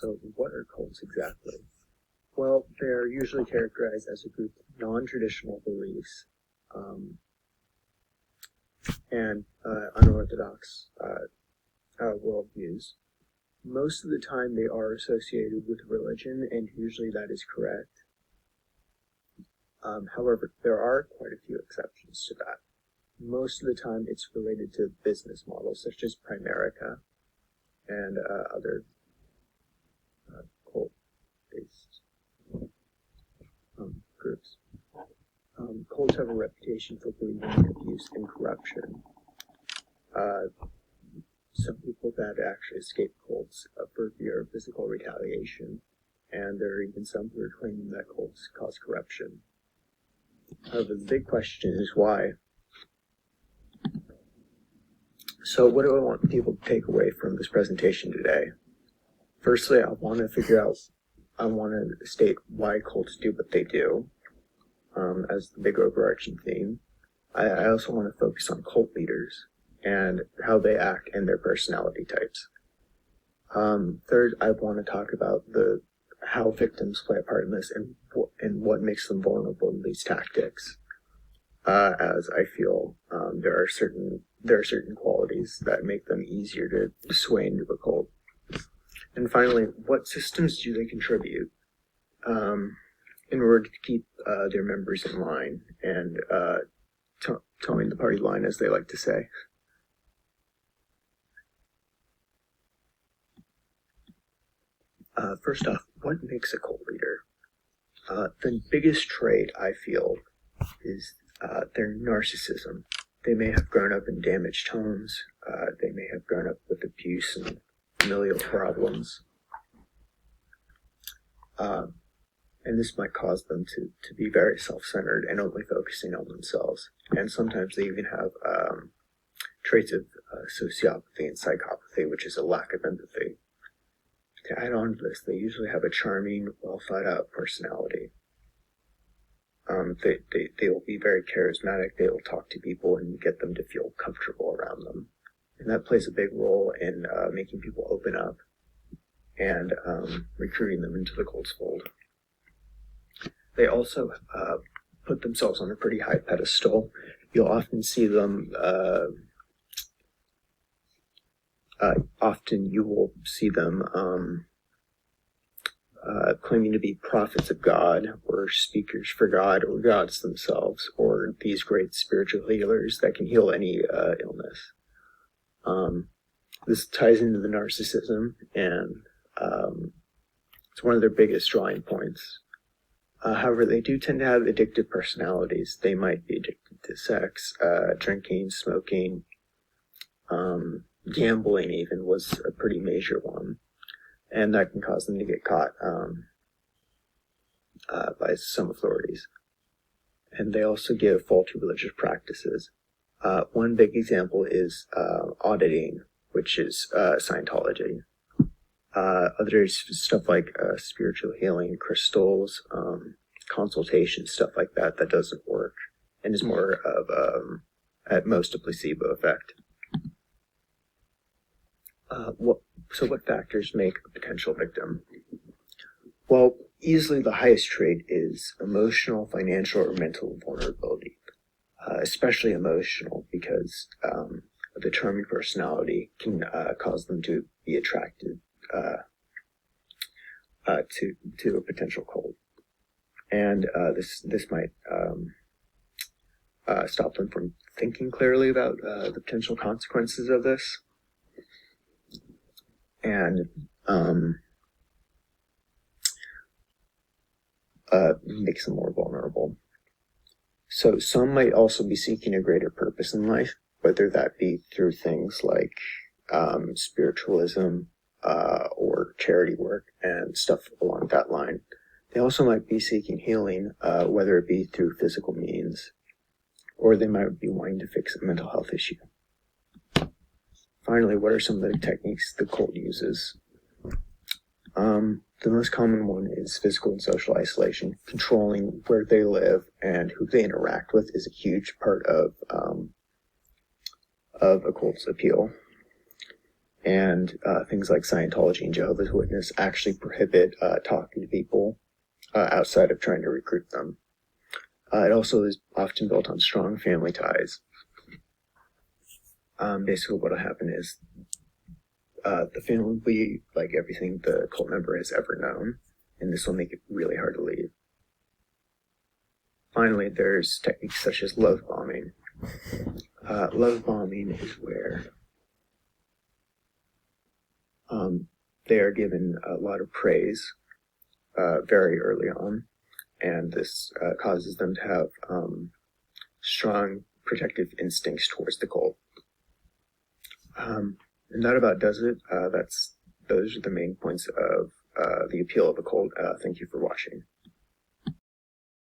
So what are cults exactly? Well, they're usually characterized as a group of non-traditional beliefs and unorthodox worldviews. Most of the time they are associated with religion, and usually that is correct. However, there are quite a few exceptions to that. Most of the time it's related to business models such as Primerica and other cult-based groups. Cults have a reputation for believing in abuse and corruption. Some people that actually escape cults for fear of physical retaliation, and there are even some who are claiming that cults cause corruption. However, the big question is why. So what do I want people to take away from this presentation today? Firstly, I want to state why cults do what they do, as the big overarching theme. I also want to focus on cult leaders and how they act and their personality types. Third, I want to talk about how victims play a part in this and what makes them vulnerable in these tactics. As I feel there are certain qualities that make them easier to sway into a cult. And finally, what systems do they contribute in order to keep their members in line and towing the party line, as they like to say. First off, what makes a cult leader? The biggest trait, I feel, is their narcissism. They may have grown up in damaged homes. They may have grown up with abuse and familial problems. And this might cause them to be very self-centered and only focusing on themselves. And sometimes they even have traits of sociopathy and psychopathy, which is a lack of empathy. To add on to this, they usually have a charming, well-thought-out personality. They will be very charismatic. They will talk to people and get them to feel comfortable around them. And that plays a big role in making people open up and recruiting them into the cult's fold. They also put themselves on a pretty high pedestal. You'll often see them, claiming to be prophets of God, or speakers for God, or gods themselves, or these great spiritual healers that can heal any illness. This ties into the narcissism, and it's one of their biggest drawing points. However, they do tend to have addictive personalities. They might be addicted to sex, drinking, smoking, gambling even was a pretty major one. And that can cause them to get caught by some authorities. And they also give faulty religious practices. One big example is auditing, which is Scientology. Others, stuff like spiritual healing, crystals, consultation, stuff like that doesn't work and is more of, at most, a placebo effect. So what factors make a potential victim? Well, easily the highest trait is emotional, financial, or mental vulnerability, especially emotional, because the charming personality can cause them to be attracted to a potential cult. And this might stop them from thinking clearly about the potential consequences of this. And makes them more vulnerable. So some might also be seeking a greater purpose in life, whether that be through things like spiritualism or charity work and stuff along that line. They also might be seeking healing, whether it be through physical means, or they might be wanting to fix a mental health issue. Finally, what are some of the techniques the cult uses? The most common one is physical and social isolation. Controlling where they live and who they interact with is a huge part of a cult's appeal. and things like Scientology and Jehovah's Witness actually prohibit talking to people outside of trying to recruit them. It also is often built on strong family ties. Basically, what will happen is the family will be like everything the cult member has ever known, and this will make it really hard to leave. Finally, there's techniques such as love bombing. Love bombing is where they are given a lot of praise very early on, and this causes them to have strong protective instincts towards the cult. And that about does it. Those are the main points of the appeal of a cult. Thank you for watching.